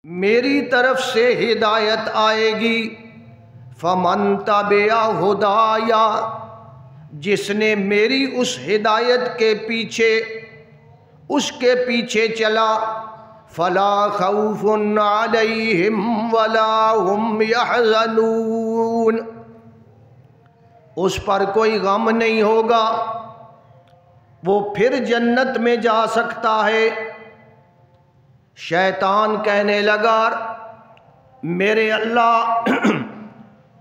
میری طرف سے ہدایت آئے گی، فمن تبع ہدایا، جس نے میری اس ہدایت کے پیچھے اس کے پیچھے چلا، فلا خوف علیہم ولا هم یحزنون، اس پر کوئی غم نہیں ہوگا، وہ پھر جنت میں جا سکتا ہے۔ شیطان کہنے لگا، میرے اللہ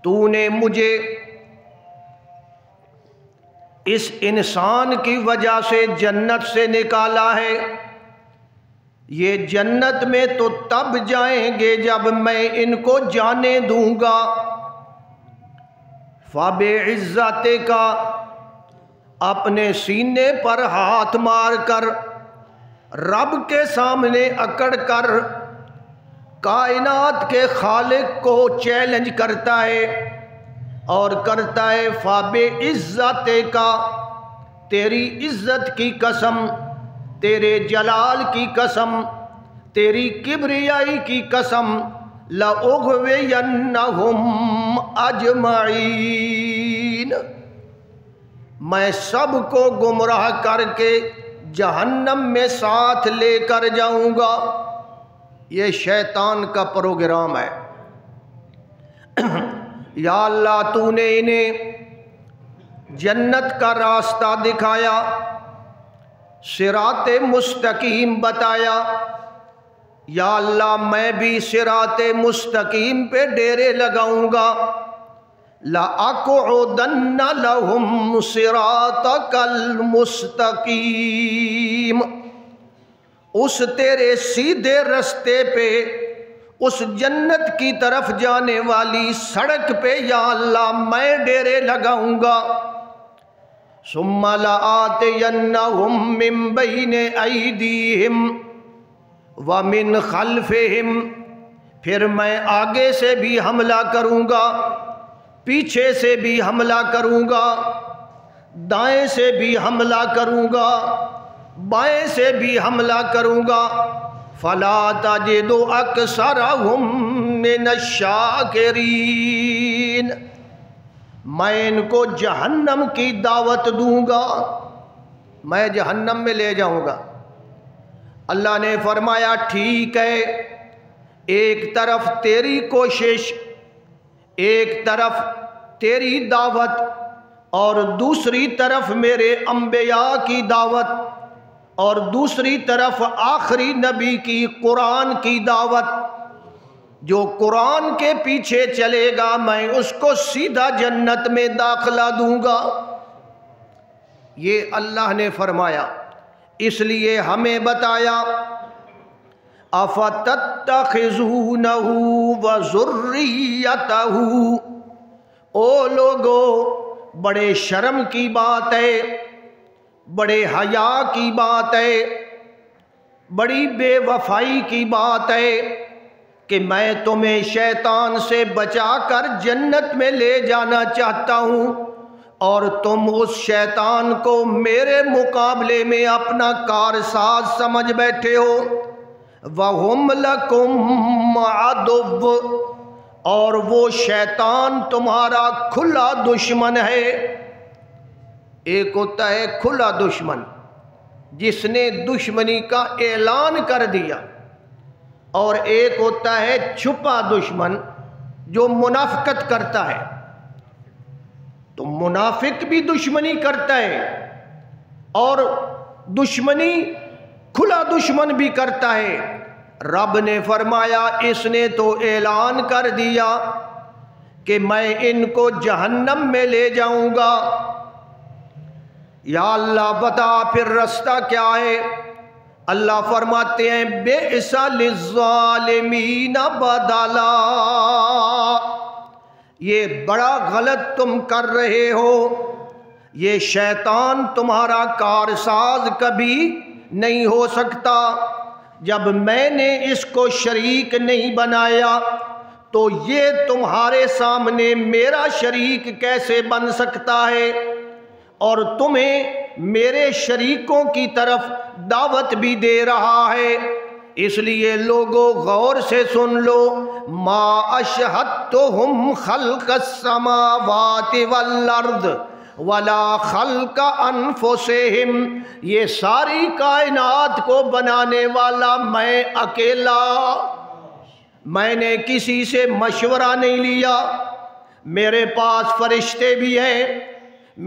تو نے مجھے اس انسان کی وجہ سے جنت سے نکالا ہے، یہ جنت میں تو تب جائیں گے جب میں ان کو جانے دوں گا۔ فَبِعِزَّتِكَ، اپنے سینے پر ہاتھ مار کر رب کے سامنے اکڑ کر کائنات کے خالق کو چیلنج کرتا ہے اور کرتا ہے فَبِعِزَّتِكَ، تیری عزت کی قسم، تیرے جلال کی قسم، تیری کبریائی کی قسم، لَأُغْوِيَنَّهُمْ أَجْمَعِينَ، میں سب کو گمراہ کر کے جہنم میں ساتھ لے کر جاؤں گا۔ یہ شیطان کا پروگرام ہے۔ یا اللہ تو نے انہیں جنت کا راستہ دکھایا، صراط مستقیم بتایا، یا اللہ میں بھی صراط مستقیم پہ ڈیرے لگاؤں گا۔ لَأَقْعُدَنَّ لَهُمْ صِرَاطَكَ الْمُسْتَقِيمَ، اس تیرے سیدھے رستے پہ، اس جنت کی طرف جانے والی سڑک پہ یا اللہ میں ڈیرے لگاؤں گا۔ ثُمَّ لَآتِيَنَّهُمْ مِنْ بَيْنِ أَيْدِيهِمْ وَمِنْ خَلْفِهِمْ، پھر میں آگے سے بھی حملہ کروں گا، پیچھے سے بھی حملہ کروں گا، دائیں سے بھی حملہ کروں گا، بائیں سے بھی حملہ کروں گا۔ فَلَا تَجِدُ أَكْثَرَهُم مِّنَ الشَّاكِرِينَ، میں ان کو جہنم کی دعوت دوں گا، میں جہنم میں لے جاؤں گا۔ اللہ نے فرمایا ٹھیک ہے، ایک طرف تیری کوشش، ایک طرف تیری دعوت اور دوسری طرف میرے انبیاء کی دعوت اور دوسری طرف آخری نبی کی قرآن کی دعوت۔ جو قرآن کے پیچھے چلے گا میں اس کو سیدھا جنت میں داخلہ دوں گا، یہ اللہ نے فرمایا۔ اس لیے ہمیں بتایا أَفَتَتَّخِذُونَهُ وَذُرِّيَّتَهُ، او لوگو بڑے شرم کی بات ہے، بڑے حیا کی بات ہے، بڑی بے وفائی کی بات ہے کہ میں تمہیں شیطان سے بچا کر جنت میں لے جانا چاہتا ہوں اور تم اس شیطان کو میرے مقابلے میں اپنا کارساز سمجھ بیٹھے ہو۔ وَهُمْ لَكُمْ عَدُوٌّ، اور وہ شیطان تمہارا کھلا دشمن ہے۔ ایک ہوتا ہے کھلا دشمن جس نے دشمنی کا اعلان کر دیا، اور ایک ہوتا ہے چھپا دشمن جو منافقت کرتا ہے۔ تو منافق بھی دشمنی کرتا ہے اور دشمنی کھلا دشمن بھی کرتا ہے۔ رب نے فرمایا اس نے تو اعلان کر دیا کہ میں ان کو جہنم میں لے جاؤں گا۔ یا اللہ بتا پھر رستہ کیا ہے؟ اللہ فرماتے ہیں بئس للظالمین بدلا، یہ بڑا غلط تم کر رہے ہو، یہ شیطان تمہارا کارساز کبھی نہیں ہو سکتا۔ جب میں نے اس کو شریک نہیں بنایا تو یہ تمہارے سامنے میرا شریک کیسے بن سکتا ہے؟ اور تمہیں میرے شریکوں کی طرف دعوت بھی دے رہا ہے۔ اس لیے لوگوں غور سے سن لو، ما اشہدتہم خلق السماوات والارض ولا خلق انفسہم، یہ ساری کائنات کو بنانے والا میں اکیلا، میں نے کسی سے مشورہ نہیں لیا، میرے پاس فرشتے بھی ہیں،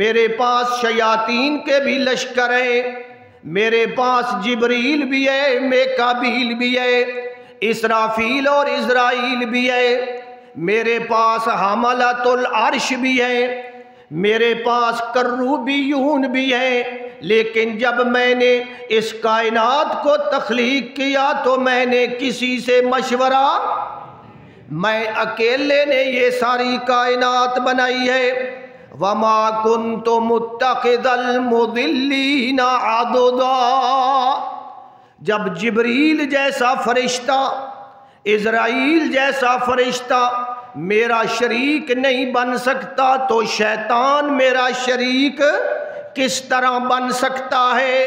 میرے پاس شیاطین کے بھی لشکر ہیں، میرے پاس جبریل بھی ہے، میکابیل بھی ہے، اسرافیل اور اسرائیل بھی ہے، میرے پاس حملۃ العرش بھی ہے، میرے پاس کروبیون بھی ہیں، لیکن جب میں نے اس کائنات کو تخلیق کیا تو میں نے کسی سے مشورہ، میں اکیلے نے یہ ساری کائنات بنائی ہے۔ وَمَا كُنْتُ مُتَّخِذَ الْمُضِلِّينَ عَضُدًا، جب جبریل جیسا فرشتہ، اسرائیل جیسا فرشتہ میرا شریک نہیں بن سکتا تو شیطان میرا شریک کس طرح بن سکتا ہے؟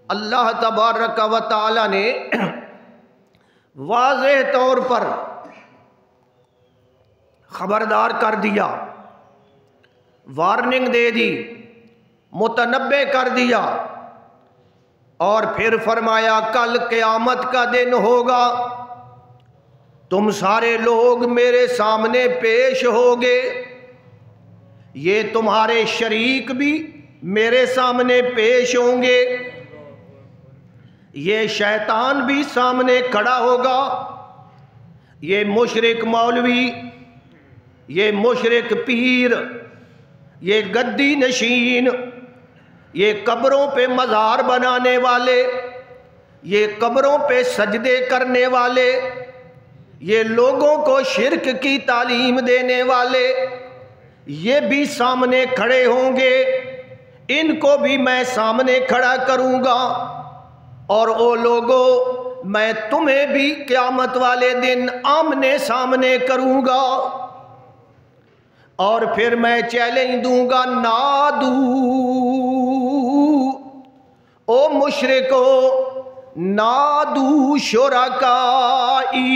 اللہ تبارک و تعالی نے واضح طور پر خبردار کر دیا، وارننگ دے دی، متنبع کر دیا، اور پھر فرمایا کل قیامت کا دن ہوگا، تم سارے لوگ میرے سامنے پیش ہوگے، یہ تمہارے شریک بھی میرے سامنے پیش ہوں گے، یہ شیطان بھی سامنے کھڑا ہوگا، یہ مشرک مولوی، یہ مشرک پیر، یہ گدی نشین، یہ قبروں پہ مزار بنانے والے، یہ قبروں پہ سجدے کرنے والے، یہ لوگوں کو شرک کی تعلیم دینے والے، یہ بھی سامنے کھڑے ہوں گے، ان کو بھی میں سامنے کھڑا کروں گا، اور او لوگوں میں تمہیں بھی قیامت والے دن آمنے سامنے کروں گا، اور پھر میں چیلنج دوں گا، نادو او مشرکو نادو شرکائی،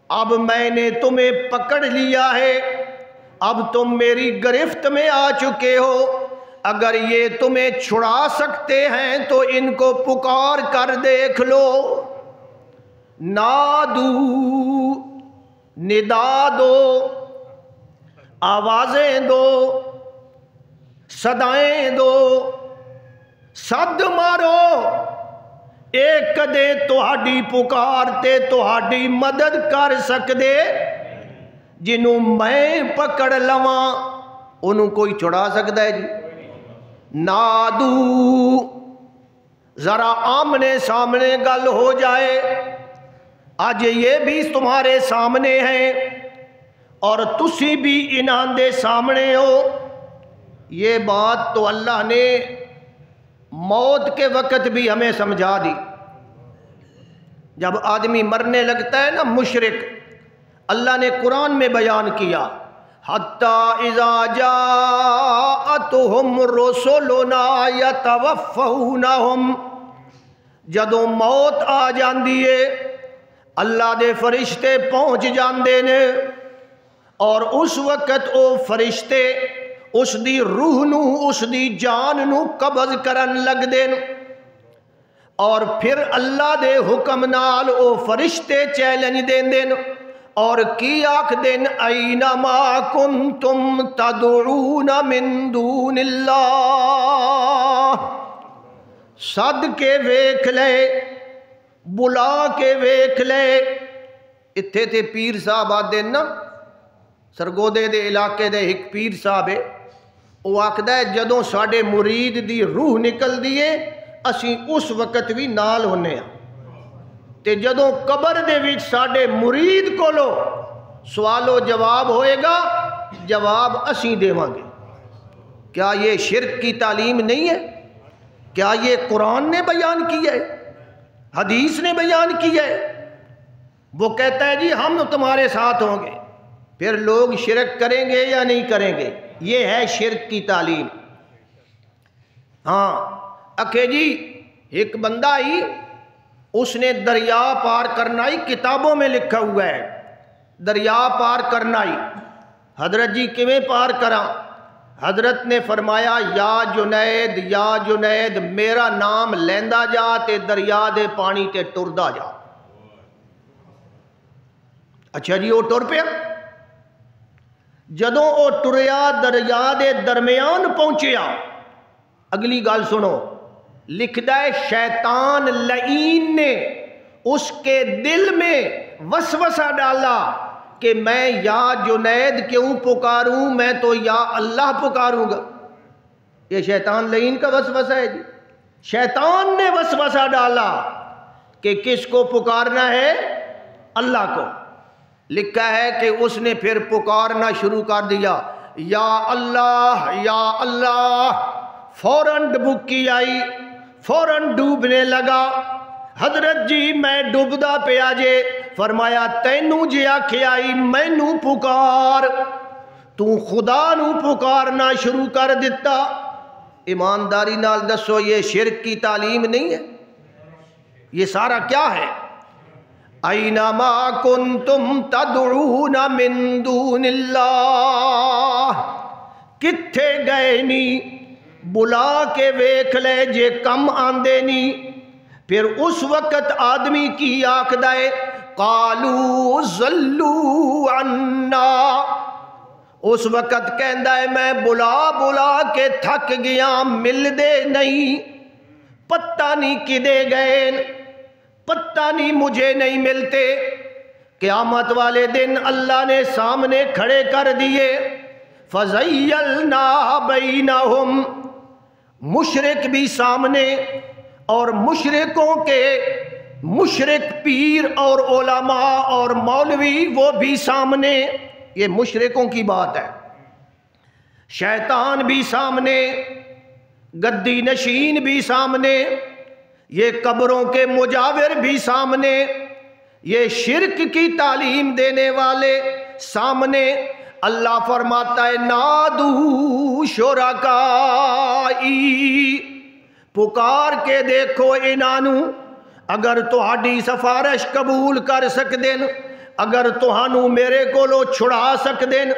اب میں نے تمہیں پکڑ لیا ہے، اب تم میری گرفت میں آ چکے ہو، اگر یہ تمہیں چھڑا سکتے ہیں تو ان کو پکار کر دیکھ لو، نادو ندا دو، آوازیں دو، صدائیں دو، صد مارو، ایک کدے تہاڈی پکار تے تہاڈی مدد کر سکدے، جنہوں میں پکڑ لواں انہوں کوئی چھڑا سکتا ہے جی؟ نادو، ذرا آمنے سامنے گل ہو جائے، آج یہ بھی تمہارے سامنے ہیں اور تسی بھی انہاں دے سامنے ہو، یہ بات تو اللہ نے موت کے وقت بھی ہمیں سمجھا دی، جب آدمی مرنے لگتا ہے نا مشرک، اللہ نے قرآن میں بیان کیا، حَتَّى إِذَا جَاءَتْهُمْ رُسُلُنَا يَتَوَفَّوْنَهُمْ، جدوں موت آ جاندی ہے، اللہ دے فرشتے پہنچ جاندے نے، اور اس وقت او فرشتے اس دی روح نو، اس دی جان نو قبض کرن لگ دین، اور پھر اللہ دے حکم نال او فرشتے چیلنج دین دین، اور کی آکھ دین، اینما کنتم تدعون من دون اللہ، صد کے ویکھ لے، بلا کے ویکھ لے، اتھے تے پیر صاحب آدھے نا، سرگودے دے علاقے دے ایک پیر صاحب ہے، وہ آکھدا ہے جدوں ساڈے مرید دی روح نکل دیے اسی اس وقت بھی نال ہونے ہیں، تے جدوں قبر دے وچ ساڈے مرید کولو سوال و جواب ہوئے گا، جواب اسی دیواں گے۔ کیا یہ شرک کی تعلیم نہیں ہے؟ کیا یہ قرآن نے بیان کیا ہے، حدیث نے بیان کیا ہے؟ وہ کہتا ہے جی ہم تمہارے ساتھ ہوں گے، پھر لوگ شرک کریں گے یا نہیں کریں گے؟ یہ ہے شرک کی تعلیم۔ ہاں اکھے جی ایک بندہ ہی اس نے دریا پار کرنا ہی کتابوں میں لکھا ہوا ہے، دریا پار کرنا ہی۔ حضرت جی کیویں پار کرا؟ حضرت نے فرمایا یا جنید میرا نام لیندا جا تے دریا دے پانی تے ٹردا جا۔ اچھا جی وہ ٹر پیا۔ جدوں وہ ٹریا دریا دے درمیان پہنچیا، اگلی گل سنو، لکھدا ہے شیطان لعین نے اس کے دل میں وسوسہ ڈالا کہ میں یا جنید کیوں پکاروں، میں تو یا اللہ پکاروں گا۔ یہ شیطان لعین کا وسوسہ ہے جی۔ شیطان نے وسوسہ ڈالا کہ کس کو پکارنا ہے؟ اللہ کو۔ لکھا ہے کہ اس نے پھر پکارنا شروع کر دیا، یا اللہ۔ فوراً ڈبکی آئی، فوراً ڈوبنے لگا۔ حضرت جی میں ڈوبدا پیا جے، فرمایا تینوں جے آکھے آئی مینوں پکار، تو خدا نو پکارنا شروع کر دیتا۔ ایمانداری نال دسو یہ شرک کی تعلیم نہیں ہے؟ یہ سارا کیا ہے؟ اینما کنتم تدعون من دون اللہ، کتھے گئے نی بلا کے ویکھ لے جے کم آندے نی۔ پھر اس وقت آدمی کی آکھدا ہے قالوا ضلوا عنا، اس وقت کہندا ہے میں بلا کے تھک گیا، مل دے نہیں، پتہ نہیں کدے گئے، پتہ نہیں مجھے نہیں ملتے۔ قیامت والے دن اللہ نے سامنے کھڑے کر دیے، فَزَيَّلْنَا بَيْنَهُمْ، مشرک بھی سامنے، اور مشرکوں کے مشرک پیر اور علماء اور مولوی وہ بھی سامنے۔ یہ مشرکوں کی بات ہے۔ شیطان بھی سامنے، گدی نشین بھی سامنے، یہ قبروں کے مجاور بھی سامنے، یہ شرک کی تعلیم دینے والے سامنے۔ اللہ فرماتا ہے نادو شرکائی، پکار کے دیکھو انہانو، اگر تہاڈی سفارش قبول کر سکدن، اگر تہانو میرے کولو چھڑا سکدن،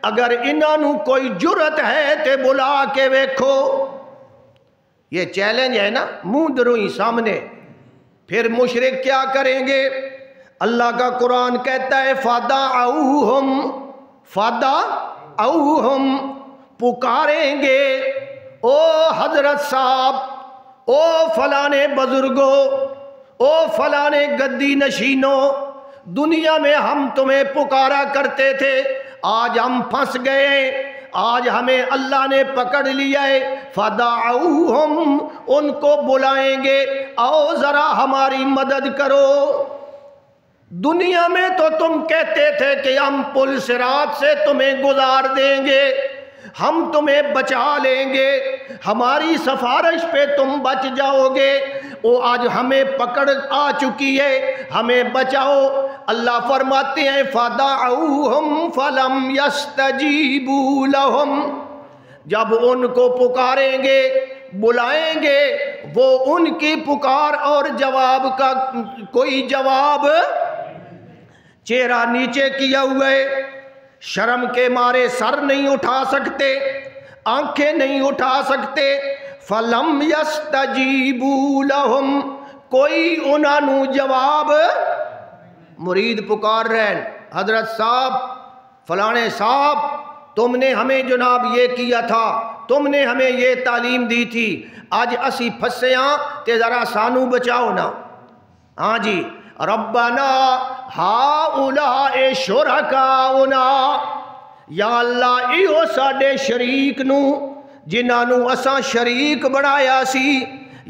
اگر انہانو کوئی جرت ہے تے بلا کے ویکھو۔ یہ چیلنج ہے نا، منہ دروئی سامنے۔ پھر مشرک کیا کریں گے؟ اللہ کا قرآن کہتا ہے فَدَعَوْهُمْ، پکاریں گے او حضرت صاحب، او فلانے بزرگوں، او فلانے گدی نشینوں، دنیا میں ہم تمہیں پکارا کرتے تھے، آج ہم پھنس گئے، آج ہمیں اللہ نے پکڑ لیا ہے۔ فَدَعَوْهُمْ، ان کو بلائیں گے، آؤ ذرا ہماری مدد کرو۔ دنیا میں تو تم کہتے تھے کہ ہم پل صراط سے تمہیں گزار دیں گے، ہم تمہیں بچا لیں گے، ہماری سفارش پہ تم بچ جاؤ گے، وہ آج ہمیں پکڑ آ چکی ہے، ہمیں بچاؤ۔ اللہ فرماتے ہیں فَدَعَوْهُمْ فَلَمْ يَسْتَجِيبُوا لَهُمْ، جب ان کو پکاریں گے، بلائیں گے، وہ ان کی پکار اور جواب کا کوئی جواب، چہرہ نیچے کیا ہوا ہے، شرم کے مارے سر نہیں اٹھا سکتے، آنکھیں نہیں اٹھا سکتے۔ فَلَمْ يَسْتَجِيبُوا لَهُمْ، کوئی انہوں جواب۔ مرید پکار رہے ہیں حضرت صاحب، فلانے صاحب، تم نے ہمیں جناب یہ کیا تھا، تم نے ہمیں یہ تعلیم دی تھی، آج اسی پھسیاں تے ذرا سانو بچاؤ نا۔ ہاں جی، ربنا ہؤلاء شرکاؤنا، یا اللہ ایو ساڈے شریک نو جنہاں نو اساں شریک بنایا سی،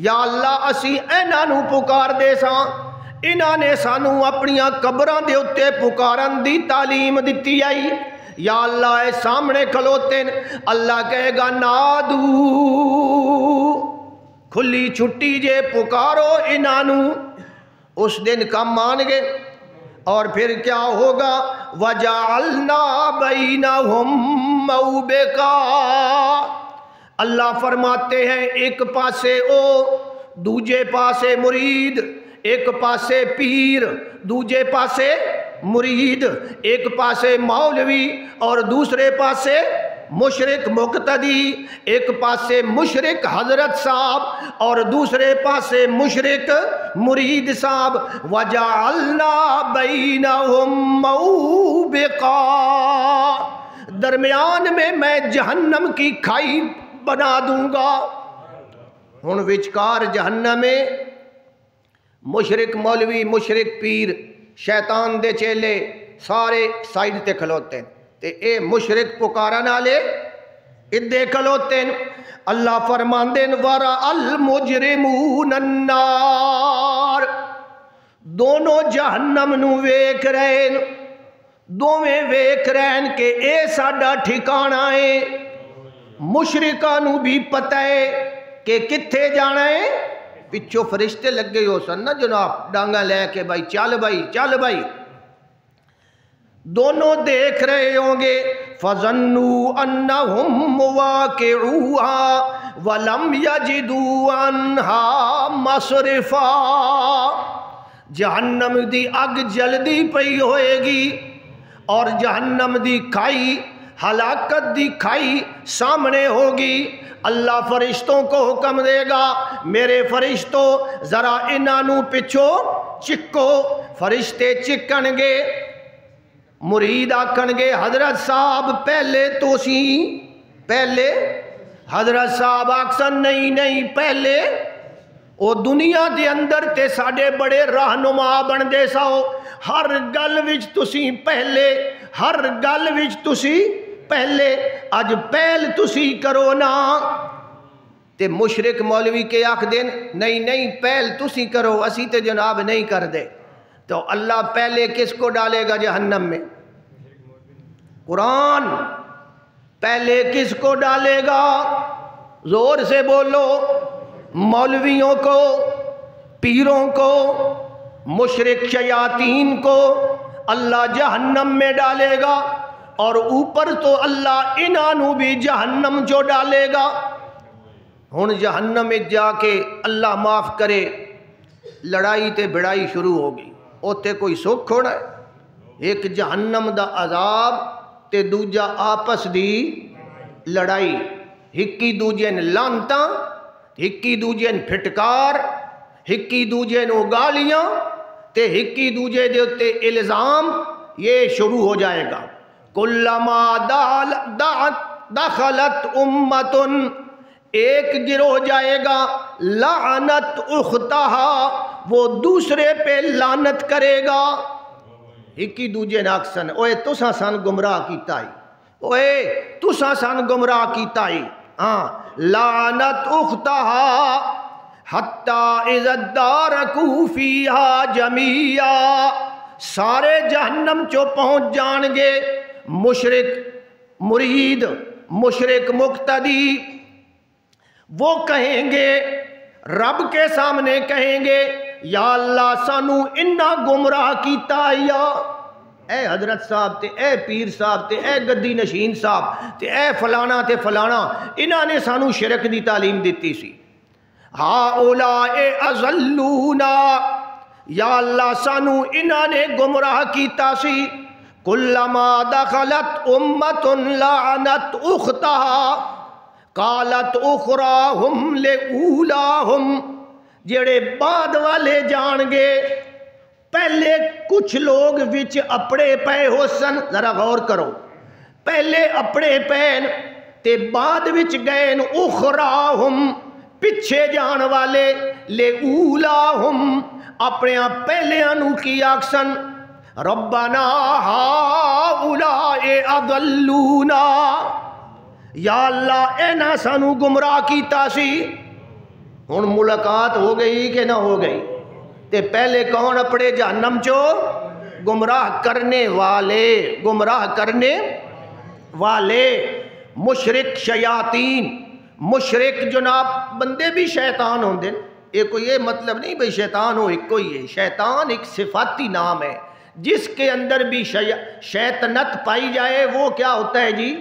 یا اللہ اسی انہاں نو پکار دے ساں، انہاں نے سانو اپنیاں قبراں دے اتے پکارن دی تعلیم دتی آئی، یا اللہ اے سامنے کھلوتے ہیں۔ اللہ کہے گا نادو، کھلی چھٹی جے، پکارو انہاں نو۔ اس دن کم مان گے، اور پھر کیا ہوگا؟ وَجَعَلْنَا بَيْنَهُمْ مَوْبِقًا، اللہ فرماتے ہیں ایک پاسے او، دوجے پاسے مرید، ایک پاسے پیر دوجے پاسے مرید، ایک پاسے مولوی اور دوسرے پاسے مشرک مقتدی، ایک پاسے مشرک حضرت صاحب اور دوسرے پاسے مشرک مرید صاحب۔ وَجَعَلْنَا بَيْنَهُمْ مَوْبِقًا، درمیان میں جہنم کی کھائی بنا دوں گا۔ ہن وچکار جہنم میں مشرک مولوی، مشرک پیر، شیطان دے چیلے سارے سائڈ تے کھلوتے ہیں تے اے مشرک پکارن والے ادھے کھلوتے ہیں۔ اللہ فرماندے وَرَأَ الْمُجْرِمُونَ النَّارَ، دونوں جہنم نو ویکھ رہے ہیں، دوویں ویکھ رہے ہیں کہ اے ساڈا ٹھکانہ ہے۔ مشرکاں نو بھی پتہ ہے کہ کتھے جانا ہے، پچھو فرشتے لگے ہو سن نا جناب ڈانگا لے کے بھائی چل بھائی چل بھائی، دونوں دیکھ رہے ہوں گے۔ فَظَنُّوا أَنَّهُمْ مُوَاقِعُوهَا وَلَمْ يَجِدُوا عَنْهَا مَصْرِفًا، جہنم دی اگ جلدی پئی ہوئے گی اور جہنم دی کھائی، ہلاکت دی کھائی سامنے ہوگی۔ اللہ فرشتوں کو حکم دے گا میرے فرشتوں ذرا انہاں نو پچھو چکو، فرشتے چکن گے، مرید آکھن گے حضرت صاحب پہلے تو سی، پہلے حضرت صاحب آکسن نہیں نہیں پہلے، او دنیا دے اندر تے ساڈے بڑے رہنما بن دے ساؤ، ہر گل وچ تسی پہلے، ہر گل وچ تسی پہلے، اج پہل تسی کرو نا۔ تے مشرک مولوی کے آکھ دین نہیں نہیں پہل تسی کرو، اسی تے جناب نہیں کر دے۔ تو اللہ پہلے کس کو ڈالے گا جہنم میں؟ قرآن پہلے کس کو ڈالے گا؟ زور سے بولو، مولویوں کو، پیروں کو، مشرک شیاطین کو اللہ جہنم میں ڈالے گا، اور اوپر تو اللہ انہوں بھی جہنم جو ڈالے گا۔ ہن جہنم میں جا کے اللہ معاف کرے لڑائی تے بڑائی شروع ہوگی، اوتے کوئی سکھ ہونا ہے؟ ایک جہنم دا عذاب تے دوجا آپس دی لڑائی، ہکی دوجے نے لانتاں، ہکی دوجے نے پھٹکار، ہکی دوجے نو گالیاں تے ہکی دوجے دے اتے الزام، یہ شروع ہو جائے گا۔ کلما دخلت امتن، ایک گروہ جائے گا، لعنت اختہا، وہ دوسرے پہ لعنت کرے گا۔ ہکی دوجے ناکسن اوے تساں سان گمراہ کیتا ہی، اوے تساں سان گمراہ کیتا ہی، ہاں لعنت اختہا حتی اذا ادارکوا فیہا جمیعا، سارے جہنم چو پہنچ جان گے، مشرک مرید، مشرک مقتدی، وہ کہیں گے رب کے سامنے کہیں گے یا اللہ سانو انہا گمراہ کیتا یا، اے حضرت صاحب تے اے پیر صاحب تے اے گدی نشین صاحب تے اے فلانا تے فلانا، انہاں نے سانو شرک دی تعلیم دیتی سی۔ ہاؤلاء اضلونا، یا اللہ سانو انہاں نے گمراہ کیتا سی۔ کلما دخلت امت لعنت اختہا قالت اخراہم لأولاہم، جڑے بعد والے جان گے، پہلے کچھ لوگ وچ اپڑے پے ہو سن، ذرا غور کرو، پہلے اپڑے پین تے بعد وچ گئن اخراہم، پچھے جان والے، لأولاہم، اپنے پہلے انو کی آکسن ربنا ہاؤلاء اضلونا، یا اللہ اے نہ سانو گمراہ کیتا سی۔ ہن ملاقات ہو گئی کہ نہ ہو گئی؟ تے پہلے کون اپڑے جہنم چو؟ گمراہ کرنے والے، گمراہ کرنے والے، مشرک شیاطین، مشرک جناب بندے بھی شیطان ہوں دن، ایک کوئی یہ مطلب نہیں بھئی شیطان ہو ایک کوئی ہے، شیطان ایک صفاتی نام ہے، جس کے اندر بھی شیطنت پائی جائے وہ کیا ہوتا ہے جی؟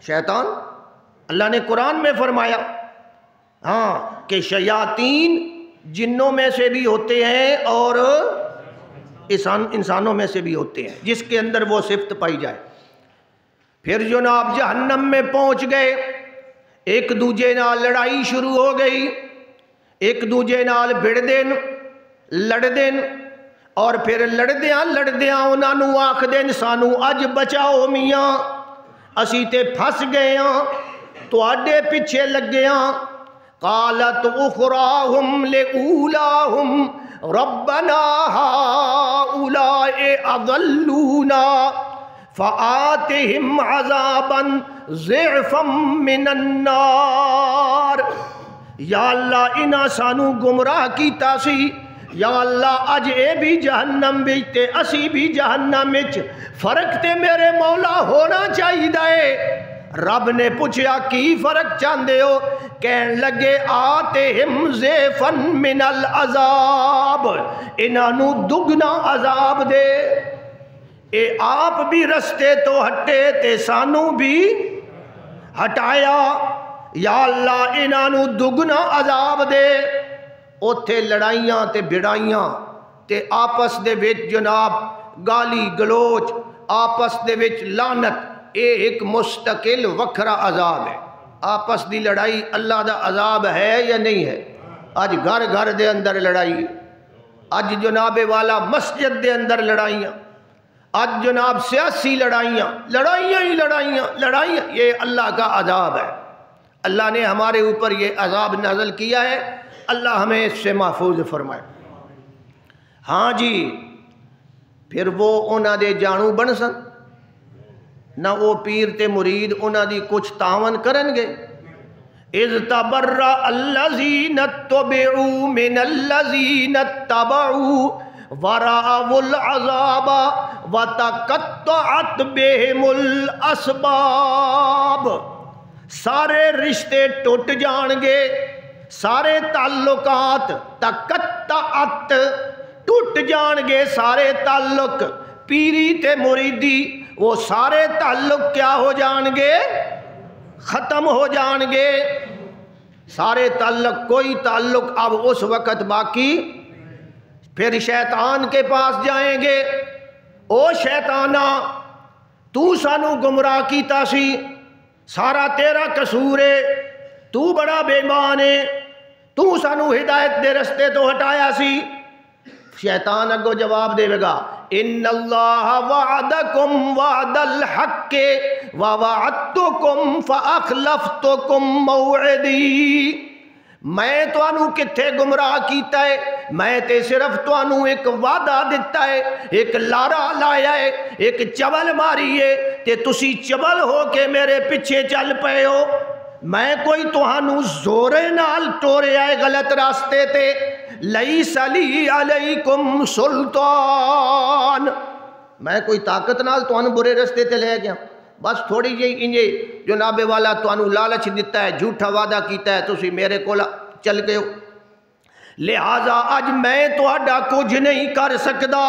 شیطان۔ اللہ نے قرآن میں فرمایا ہاں کہ شیاطین جنوں میں سے بھی ہوتے ہیں اور انسانوں میں سے بھی ہوتے ہیں، جس کے اندر وہ صفت پائی جائے۔ پھر جناب جہنم میں پہنچ گئے، ایک دوجے نال لڑائی شروع ہو گئی، ایک دوجے نال بھڑ دین لڑ دین، اور پھر لڑدیاں انہاں نوں آکھ دین سانو اج بچاؤ میاں، اسی تے پھس گئے ہاں، تواڈے پیچھے لگے ہاں۔ قالت اخراہم لأولاہم ربنا ہؤلاء اضلونا فآتہم عذابا ضعفا من النار۔ یا اللہ انہاں سانو گمراہ کیتا سی، یا اللہ اج اے بھی جہنم وچ تے اسی بھی جہنم وچ، فرق تے میرے مولا ہونا چاہیے۔ رب نے پوچھا کی فرق چاہندے ہو؟ کہن لگے آتہم ضعفا من العذاب، انہاں نو دگنا عذاب دے۔ اے آپ بھی رستے تو ہٹے تے سانو بھی ہٹایا، یا اللہ انہاں نو دگنا عذاب دے۔ اوتھے لڑائیاں تے بڑائیاں تے آپس دے وچ جناب گالی گلوچ، آپس دے وچ لعنت، اے ایک مستقل وکھرا عذاب ہے۔ آپس دی لڑائی اللہ دا عذاب ہے یا نہیں ہے؟ اج گھر گھر دے اندر لڑائی، اج جناب والا مسجد دے اندر لڑائیاں، اج جناب سیاسی لڑائیاں ہی لڑائیاں، یہ اللہ کا عذاب ہے۔ اللہ نے ہمارے اوپر یہ عذاب نازل کیا ہے، اللہ ہمیں اس سے محفوظ فرمائے۔ ہاں جی، پھر وہ انہاں دے جانو بن سن، نہ وہ پیر تے مرید انہاں دی کچھ تعاون کرن گے۔ اذ تبرأ الذین اتبعوا من الذین اتبعوا ورأوا العذاب وتقطعت بهم الاسباب۔ سارے رشتے ٹوٹ جان گے، سارے تعلقات تقطعت ٹوٹ جان گے، سارے تعلق پیری تے مریدی وہ سارے تعلق کیا ہو جان گے؟ ختم ہو جان گے، سارے تعلق، کوئی تعلق اب اس وقت باقی۔ پھر شیطان کے پاس جائیں گے، او شیطانہ تو سانو گمراہ کیتا سی، سارا تیرا قصور ہے، تو بڑا بے ایمان ہے، تو سانو ہدایت دے رستے تو ہٹایا سی۔ شیطان اگو جواب دے گا ان اللہ وعدکم وعد الحق ووعدتکم فاخلفتکم موعدی۔ میں توانو کتھے گمراہ کیتا ہے، میں تے صرف توانو ایک وعدہ دیتا ہے، ایک لارا لایا ہے، ایک چبل ماری ہے تے تسی چبل ہو کے میرے پیچھے چل پئے ہو۔ میں کوئی توانو زورے نال ٹورے آئے غلط راستے تے، لیس لی علیکم سلطان، میں کوئی طاقت نال توانو برے راستے تے لے گیا، بس تھوڑی جی انجے جناب والا توانو لالچ دیتا ہے، جھوٹا وعدہ کیتا ہے، تسی میرے کولا چل گئے ہو، لہذا اج میں تہاڈا کچھ نہیں کر سکدا۔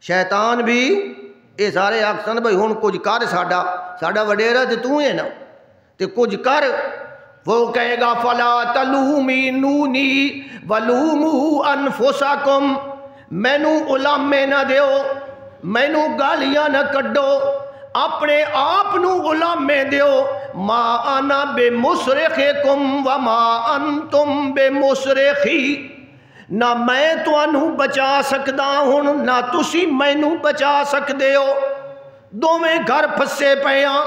شیطان بھی اے سارے آکھن بھئی ہن کچھ کر، ساڈا وڈیرا تے تو ہے نا، تے کچھ کر۔ وہ کہے گا فلا تلومونی ولوموا انفسکم، مینوں علامے نہ دیو، مینوں گالیاں نہ کڈو، اپنے آپ نو علامے دیو۔ ما انا بمصرخکم وما انتم بمصرخی، نہ میں تانوں بچا سکدا ہوں نہ تسی مینوں بچا سکدے ہو، دوویں گھر پھسے پئے ہاں۔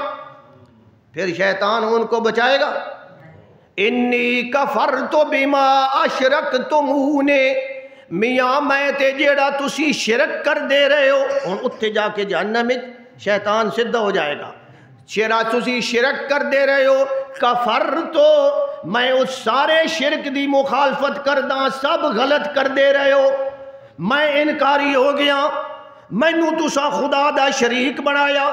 پھر شیطان ان کو بچائے گا، انی کفرت بما اشرکتمون، میاں میں تے جیڑا تسی شرک کر دے رہے ہو، ہن اتھے جا کے جہنم میں شیطان سدھا ہو جائے گا، جیڑا تسی شرک کر دے رہے ہو، کفرت، میں اس سارے شرک دی مخالفت کرداں، سب غلط کر دے رہے ہو، میں انکاری ہو گیا، مینوں تساں خدا دا شریک بنایا،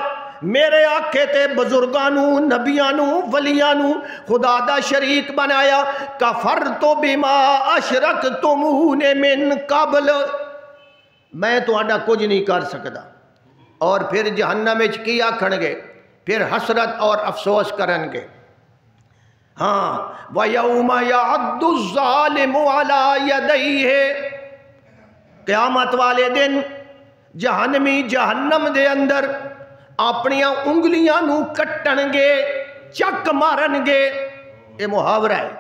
میرے آکھے تے بزرگانوں نبیانوں ولیانوں خدا دا شریک بنایا۔ کفرت بما اشرکتمون من قبل، میں تہاڈا کچھ نہیں کر سکدا۔ اور پھر جہنم وچ کی آکھن گے، پھر حسرت اور افسوس کرن گے۔ ہاں وَيَوْمَ يَعَضُّ الظَّالِمُ عَلَى يَدَيْهِ، قیامت والے دن جہنمی جہنم دے اندر اپنیاں انگلیاں نو کٹن گے، چک مارن گے۔ یہ محاورہ ہے،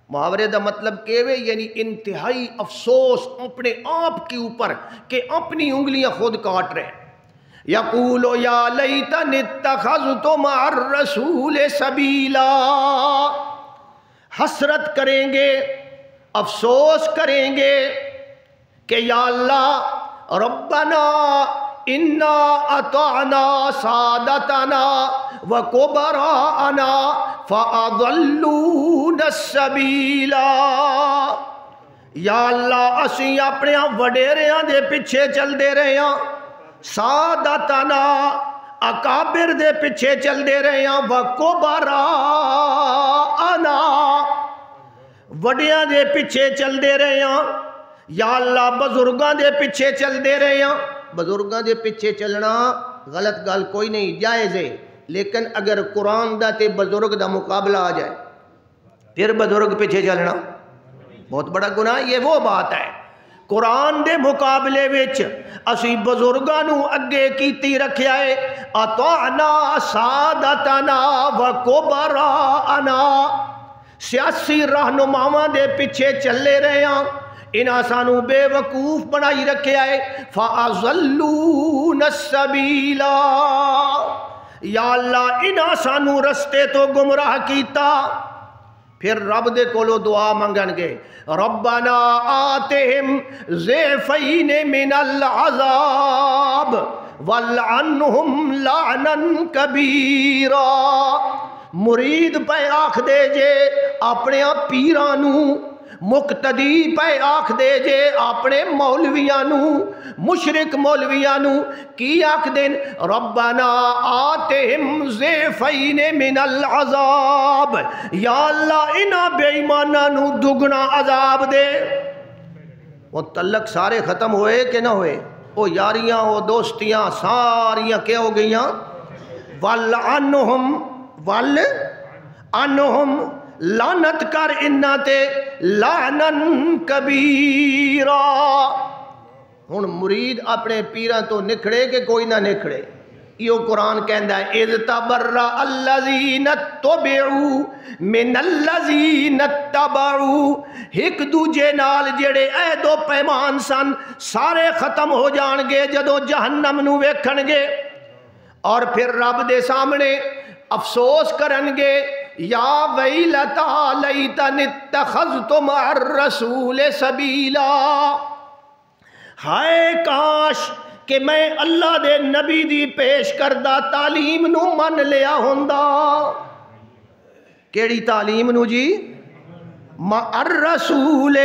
محاورے دا مطلب کیوے یعنی انتہائی افسوس اپنے آپ کے اوپر کہ اپنی انگلیاں خود کاٹ رہے ہیں۔ یقول یا لیتنی اتخذت مع الرسول سبیلا، حسرت کریں گے، افسوس کریں گے کہ یا اللہ ربنا انا اطعنا سادتنا وکبراءنا فاضلونا السبیلا، یا اللہ اسی اپنے وڈیریاں دے پیچھے چل دے رہے ہیں، سادتنا اکابر دے پیچھے چل دے رہے ہیں، وکبراءنا وڈیاں دے پیچھے چل دے رہے ہیں، یا اللہ بزرگاں دے پیچھے چل دے رہے ہیں۔ بزرگاں دے پیچھے چلنا غلط گل کوئی نہیں، جائز ہے، لیکن اگر قرآن دا تے بزرگ دا مقابلہ آ جائے پھر بزرگ پیچھے چلنا بہت بڑا گناہ۔ یہ وہ بات ہے، قرآن دے مقابلے وچ اسی بزرگاں نو اگے کیتی رکھیا ہے، اطعنا سادتنا وکبراءنا، سیاسی رہنماواں دے پیچھے چلے رہے ہیں، انہاں سانو بے وقوف بنائی رکھیا ہے، فَأَضَلُّونَ السَّبِيلَ، یا اللہ انہاں سانو رستے تو گمراہ کیتا۔ پھر رب دے کولو دعا منگن گے، ربنا آتہم ضعفین من العذاب والعنہم لعنا کبیرا، مرید پہ آکھ دے جے اپنے پیرانو، مقتدی پہ آکھ دے جے اپنے مولویانو، مشرک مولویانو کی آکھ دین، ربنا آتہم ضعفین من العذاب، یا اللہ انہاں بے ایمانانو دگنا عذاب دے۔ وہ تعلق سارے ختم ہوئے کہ نہ ہوئے؟ وہ یاریاں وہ دوستیاں ساریاں کیا ہو گئیاں؟ وَالْعَنْهُمْ لعنت کر انہاں تے لعنن کبیرا۔ ہن مرید اپنے پیراں تو نکھڑے کہ کوئی نہ نکھڑے؟ یہ قرآن کہندا ہے اذ تبرأ الذین اتبعوا من الذین اتبعوا، ایک دوجے نال جڑے عہد و پیمان سن سارے ختم ہو جان گے جدوں جہنم نو ویکھن گے، اور پھر رب دے سامنے افسوس کرن گے، یا ویلتا لیتنی اتخذت مع الرسول سبیلا، ہائے کاش کہ میں اللہ دے نبی دی پیش کردہ تعلیم نو من لیا ہوندا۔ کیڑی تعلیم نو جی؟ مع الرسول،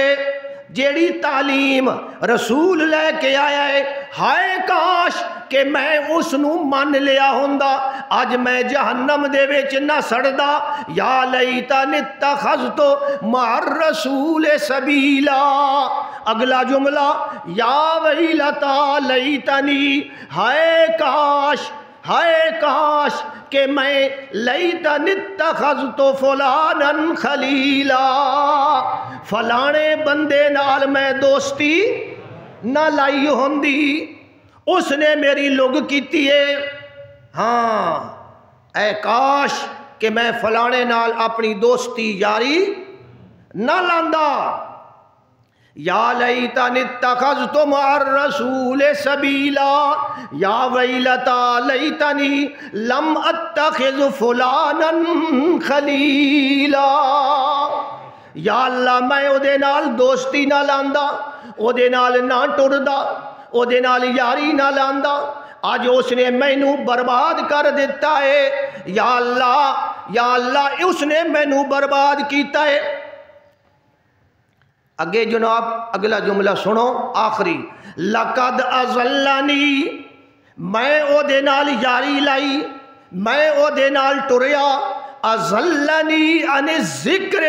جیڑی تعلیم رسول لے کے آیا ہے، ہائے کاش کہ میں اس نو من لیا ہوندا، آج میں جہنم دے وچ نہ سڑدا۔ یا لیتنی اتخذت مع الرسول سبیلا، اگلا جملہ یا ویلتا لیتنی، ہائے کاش کہ میں لیتنی اتخذت فلانا خلیلا، فلانے بندے نال میں دوستی نہ لائی ہوندی، اس نے میری لگ کیتی ہے۔ ہاں اے کاش کہ میں فلانے نال اپنی دوستی یاری نہ لاندا۔ یا لیتنی اتخذت مع الرسول سبیلا، یا ویلتا لیتنی لم اتخذ فلانا خلیلا، یا اللہ میں او دے نال دوستی نہ لاندا، او دے نال نہ ٹردا، او دے نال یاری نہ لاندا، آج اس نے مینو برباد کر دیتا ہے۔ یا اللہ اس نے مینو برباد کیتا ہے۔ اگے جناب اگلا جملہ سنو آخری، لقد اضلنی، میں او دے نال یاری لائی، میں او دے نال ٹریا، اضلنی عن الذکر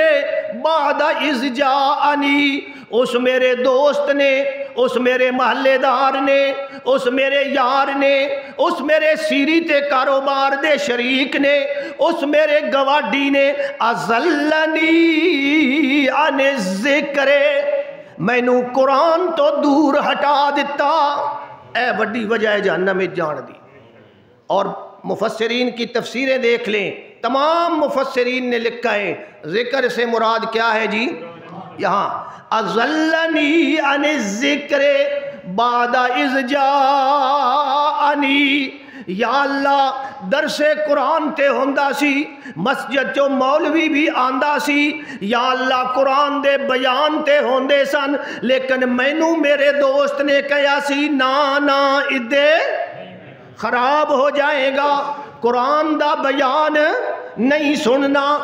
بعد اذ جاءنی، اس میرے دوست نے اس میرے محلے دار نے، اس میرے یار نے، اس میرے سیری تے کاروبار دے شریک نے، اس میرے گواڈی نے ازلنی عن الذکر، مینوں قرآن تو دور ہٹا دیتا۔ اے بڑی وجہ ہے جہنم میں جان دی۔ اور مفسرین کی تفسیریں دیکھ لیں، تمام مفسرین نے لکھا ہے ذکر سے مراد کیا ہے جی؟ یہاں اضلنی عن الذکر بعد اذ جاءنی، یا اللہ درس قرآن تے ہوندا سی، مسجد چو مولوی بھی آندا سی، یا اللہ قرآن دے بیان تے ہوندے سن، لیکن مینوں میرے دوست نے کہا سی نا ادے خراب ہو جائے گا، قرآن دا بیان نہیں سننا،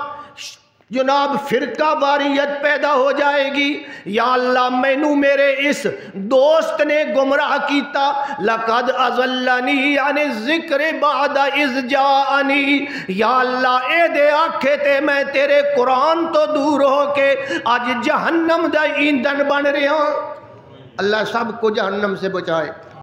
جناب فرقہ واریت پیدا ہو جائے گی۔ یا اللہ مینوں میرے اس دوست نے گمراہ کیتا، لقد اضلنی عن الذکر بعد اذ جاءنی، یا اللہ اے دے آکھے تے میں تیرے قرآن تو دور ہو کے اج جہنم دا ایندھن بن رہا۔ اللہ سب کو جہنم سے بچائے۔